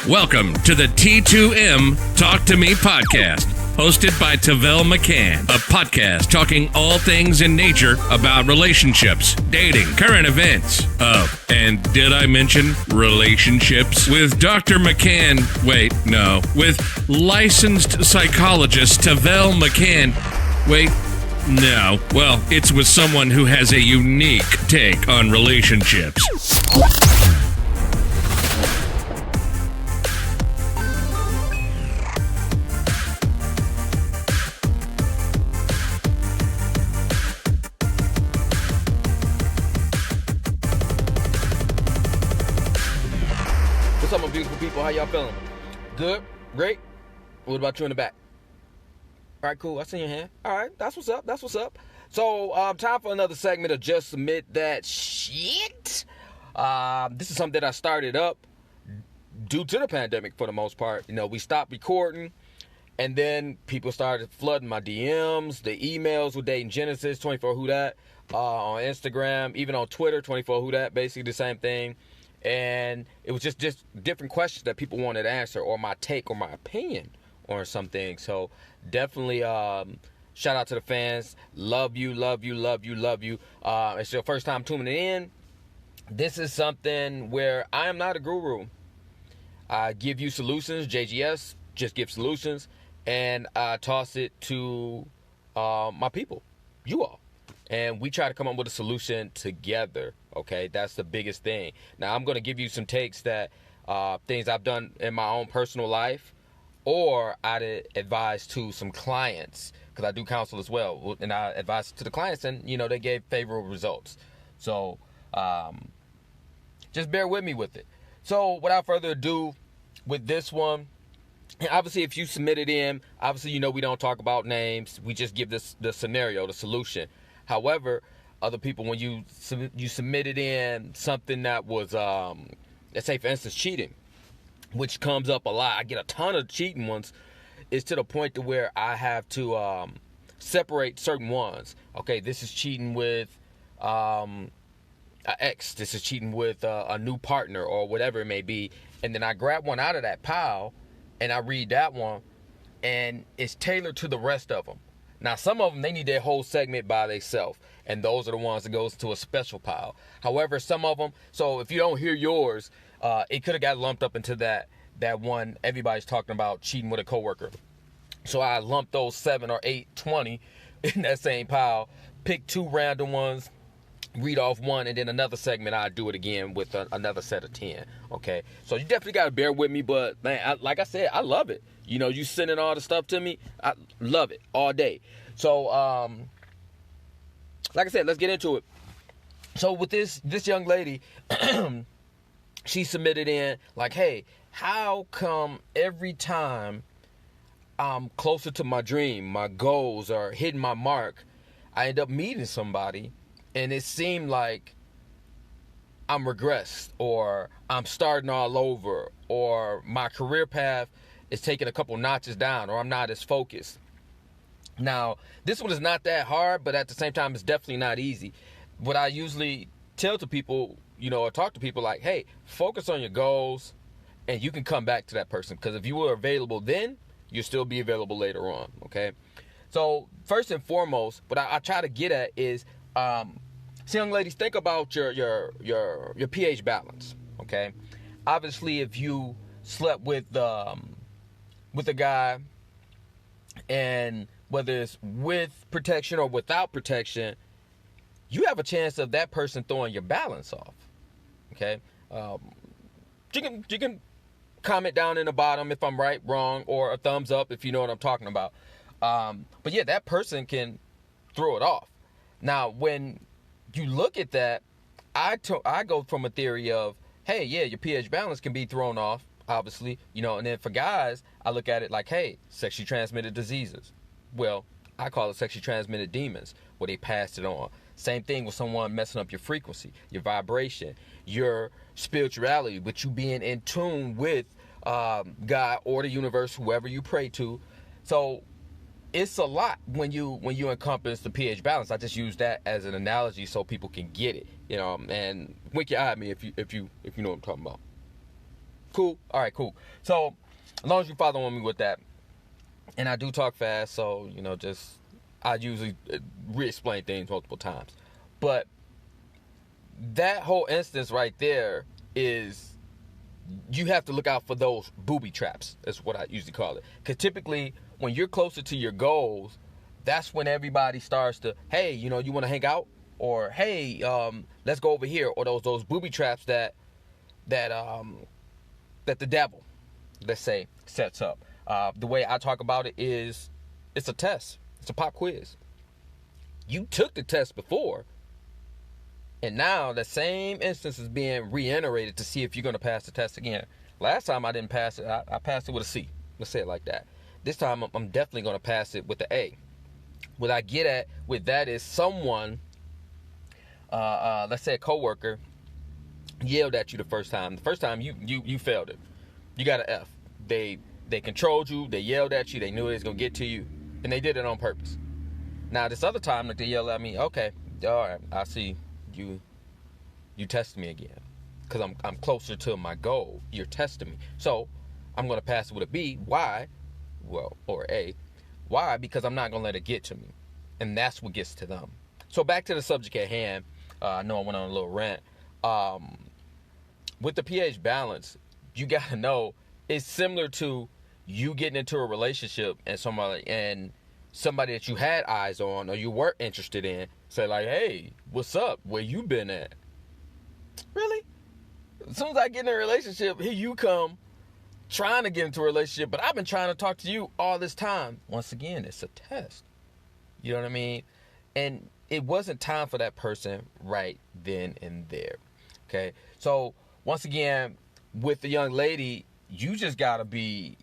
Welcome to the T2M Talk to Me podcast, hosted by Tavel McCann, a podcast talking all things in nature about relationships, dating, current events. Oh, and did I mention relationships? With Dr. McCann, with licensed psychologist Tavel McCann. No. Well, it's with someone who has a unique take on relationships. What's up, my beautiful people? How y'all feeling? Good? Great? What about you in the back? All right, cool. I see your hand. All right, that's what's up. That's what's up. So, time for another segment of Just Submit That Shit. This is something that I started up due to the pandemic for the most part. You know, we stopped recording, and then people started flooding my DMs, the emails with Dating Genesis, 24 Who Dat, on Instagram, even on Twitter, 24 Who Dat, basically the same thing. And it was just different questions that people wanted to answer, or my take or my opinion on something. So definitely shout out to the fans. Love you. It's your first time tuning in. This is something where I am not a guru. I give you solutions. JGS just give solutions, and I toss it to my people, you all. And we try to come up with a solution together, okay? That's the biggest thing. Now, I'm going to give you some takes that things I've done in my own personal life, or I'd advise to some clients, because I do counsel as well. And I advise to the clients, and, you know, they gave favorable results. So just bear with me with it. So without further ado, with this one, obviously, if you submit it in, obviously, you know, we don't talk about names. We just give the scenario, the solution. However, other people, when you submitted in something that was, let's say, for instance, cheating, which comes up a lot. I get a ton of cheating ones. It's to the point to where I have to separate certain ones. Okay, this is cheating with an ex. This is cheating with a new partner or whatever it may be. And then I grab one out of that pile and I read that one, and it's tailored to the rest of them. Now, some of them, they need their whole segment by themselves, and those are the ones that goes to a special pile. However, some of them, so if you don't hear yours, it could have got lumped up into that one everybody's talking about, cheating with a coworker. So I lumped those 7 or 8, 20 in that same pile, pick 2 random ones, read off one, and then another segment, I do it again with another set of 10, okay? So you definitely got to bear with me, but, man, like I said, I love it. You know, you sending all the stuff to me, I love it all day. So, like I said, let's get into it. So with this young lady, she submitted in, like, hey, how come every time I'm closer to my dream, my goals, or hitting my mark, I end up meeting somebody, and it seemed like I'm regressed, or I'm starting all over, or my career path is taking a couple notches down, or I'm not as focused. Now, this one is not that hard, but at the same time, it's definitely not easy. What I usually tell to people, you know, or talk to people like, hey, focus on your goals, and you can come back to that person. Because if you were available then, you'll still be available later on, okay? So, first and foremost, what I try to get at is, so young ladies, think about your pH balance, okay? Obviously, if you slept with a guy, and whether it's with protection or without protection, you have a chance of that person throwing your balance off, okay? You can comment down in the bottom if I'm right, wrong, or a thumbs up if you know what I'm talking about. But yeah, that person can throw it off. Now, when you look at that, I go from a theory of, hey, yeah, your pH balance can be thrown off, obviously, you know, and then for guys, I look at it like, hey, sexually transmitted diseases. Well, I call it sexually transmitted demons, where they passed it on. Same thing with someone messing up your frequency, your vibration, your spirituality, with you being in tune with God or the universe, whoever you pray to. So it's a lot when you encompass the pH balance. I just use that as an analogy so people can get it, you know. And wink your eye at me if you know what I'm talking about. Cool. All right, cool. So, as long as you following me with that, and I do talk fast, so, I usually re-explain things multiple times. But that whole instance right there is, you have to look out for those booby traps. That's what I usually call it. Because typically, when you're closer to your goals, that's when everybody starts to, hey, you want to hang out? Or, hey, let's go over here. Or those booby traps that the devil, let's say, sets up. The way I talk about it is, it's a test. It's a pop quiz. You took the test before, and now the same instance is being reiterated to see if you're going to pass the test again. Last time I didn't pass it. I passed it with a C. Let's say it like that. This time I'm definitely going to pass it with the A. What I get at with that is someone, let's say a coworker, yelled at you the first time. The first time you failed it. You got an F. They controlled you. They yelled at you. They knew it was going to get to you. And they did it on purpose. Now, this other time, they yelled at me, okay, all right, I see you tested me again. Because I'm closer to my goal. You're testing me. So, I'm going to pass it with a B. Why? Well, or A. Why? Because I'm not going to let it get to me. And that's what gets to them. So, back to the subject at hand. I know I went on a little rant. With the pH balance, you got to know, it's similar to you getting into a relationship and somebody that you had eyes on or you were interested in say like, hey, what's up? Where you been at? Really? As soon as I get in a relationship, here you come trying to get into a relationship, but I've been trying to talk to you all this time. Once again, it's a test. You know what I mean? And it wasn't time for that person right then and there. Okay? So, once again, with the young lady, you just got to be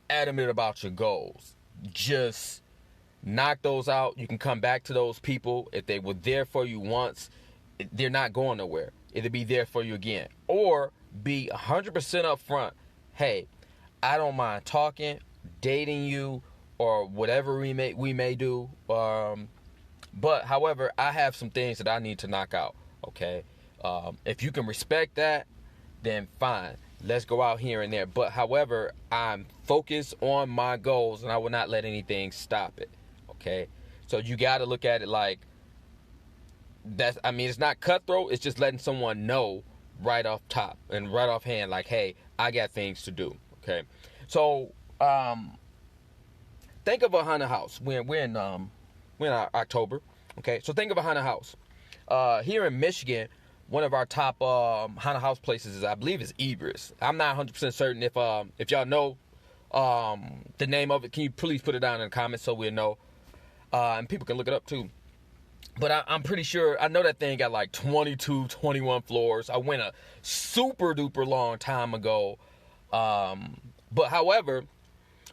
adamant about your goals. Just knock those out. You can come back to those people. If they were there for you once, they're not going nowhere. It'll be there for you again. Or be 100% upfront. Hey, I don't mind talking, dating you, or whatever we may do. But, however, I have some things that I need to knock out. Okay? If you can respect that, then fine. Let's go out here and there. But, however, I'm focused on my goals, and I will not let anything stop it. Okay? So, you got to look at it like, it's not cutthroat. It's just letting someone know right off top and right off hand, like, hey, I got things to do. Okay? So, think of a haunted house. We're in October. Okay? So, think of a haunted house. Here in Michigan, one of our top haunted house places I believe is Egress. I'm not 100% certain if y'all know the name of it. Can you please put it down in the comments so we'll know? And people can look it up too. But I'm pretty sure, I know that thing got like 22, 21 floors. I went a super duper long time ago. But however,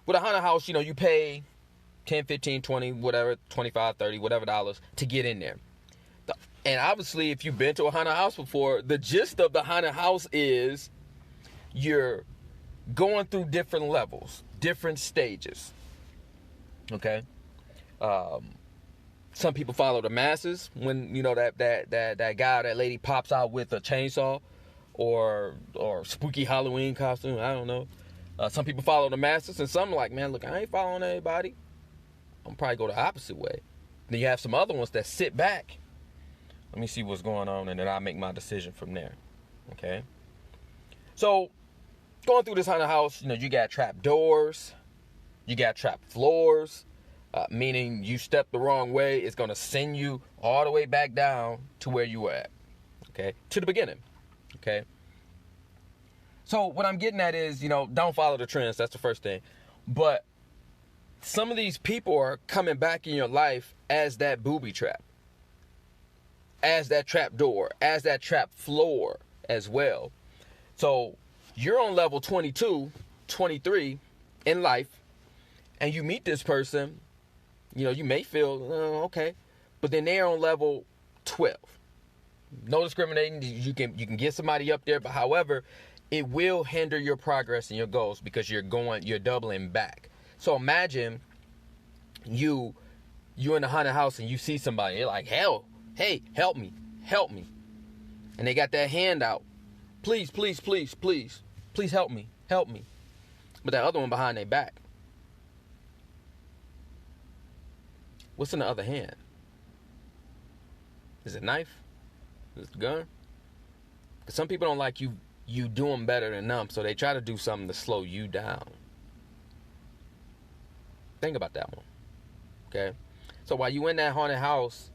with a haunted house, you pay 10, 15, 20, whatever, 25, 30, whatever dollars to get in there. And obviously, if you've been to a haunted house before, the gist of the haunted house is you're going through different levels, different stages. Okay? Some people follow the masses when, that guy or that lady pops out with a chainsaw or spooky Halloween costume. I don't know. Some people follow the masses, and some are like, man, look, I ain't following anybody. I'm probably go the opposite way. Then you have some other ones that sit back. Let me see what's going on, and then I'll make my decision from there. Okay? So, going through this haunted house, you got trap doors. You got trap floors. Meaning you step the wrong way, it's going to send you all the way back down to where you were at. Okay? To the beginning. Okay? So, what I'm getting at is, don't follow the trends. That's the first thing. But some of these people are coming back in your life as that booby trap. As that trap door, as that trap floor as well. So you're on level 22, 23 in life, and you meet this person, you may feel, okay, but then they're on level 12. No discriminating, you can get somebody up there, but however, it will hinder your progress and your goals because you're doubling back. So imagine you in the haunted house and you see somebody, you're like, hell, hey, help me. And they got that hand out. Please, please, please, please. Please help me. Help me. But that other one behind their back. What's in the other hand? Is it a knife? Is it a gun? Because some people don't like you doing better than them, so they try to do something to slow you down. Think about that one. Okay? So while you in that haunted house,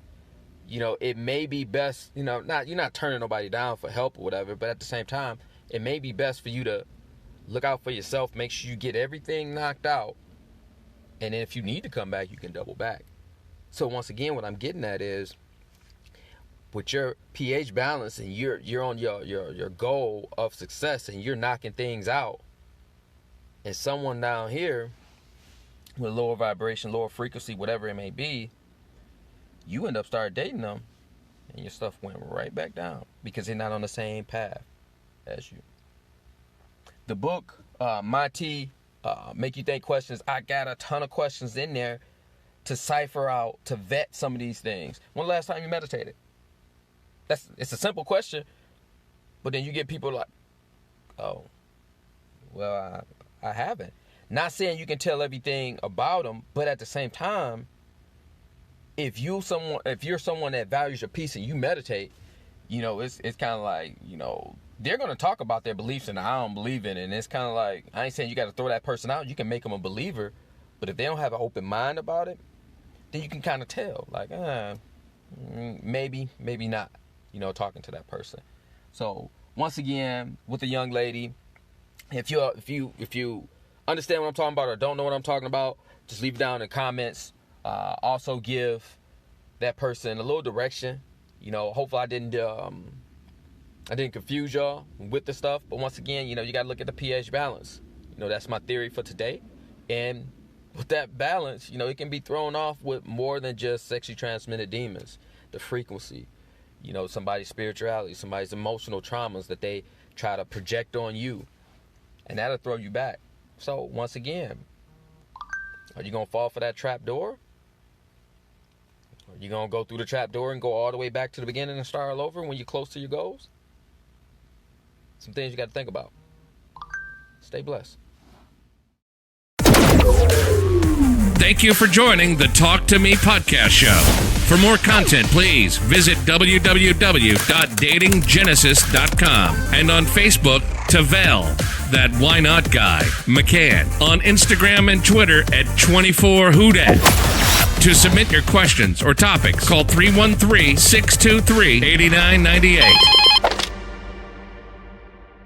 you know, it may be best, you know, you're not turning nobody down for help or whatever, but at the same time, it may be best for you to look out for yourself, make sure you get everything knocked out, and then if you need to come back, you can double back. So once again, what I'm getting at is, with your pH balance and you're on your goal of success and you're knocking things out, and someone down here with lower vibration, lower frequency, whatever it may be, you end up start dating them, and your stuff went right back down because they're not on the same path as you. The book, My Tea, Make You Think Questions. I got a ton of questions in there to cipher out, to vet some of these things. When the last time you meditated? It's a simple question, but then you get people like, oh, well, I haven't. Not saying you can tell everything about them, but at the same time, if you're someone that values your peace and you meditate, you know, it's kind of like, you know, they're going to talk about their beliefs and I don't believe in it. And it's kind of like, I ain't saying you got to throw that person out. You can make them a believer. But if they don't have an open mind about it, then you can kind of tell, like, maybe not, you know, talking to that person. So once again, with the young lady, if you understand what I'm talking about or don't know what I'm talking about, just leave it down in the comments. Also give that person a little direction. You know, hopefully I didn't confuse y'all with the stuff. But once again, you know, you got to look at the pH balance. You know, that's my theory for today. And with that balance, you know, it can be thrown off with more than just sexually transmitted demons. The frequency, you know, somebody's spirituality, somebody's emotional traumas that they try to project on you. And that'll throw you back. So once again, are you going to fall for that trap door? Are you going to go through the trap door and go all the way back to the beginning and start all over when you're close to your goals? Some things you got to think about. Stay blessed. Thank you for joining the Talk to Me podcast show. For more content, please visit www.datinggenesis.com and on Facebook, Tavel, that why not guy, McCann, on Instagram and Twitter at 24whodat. To submit your questions or topics, call 313-623-8998.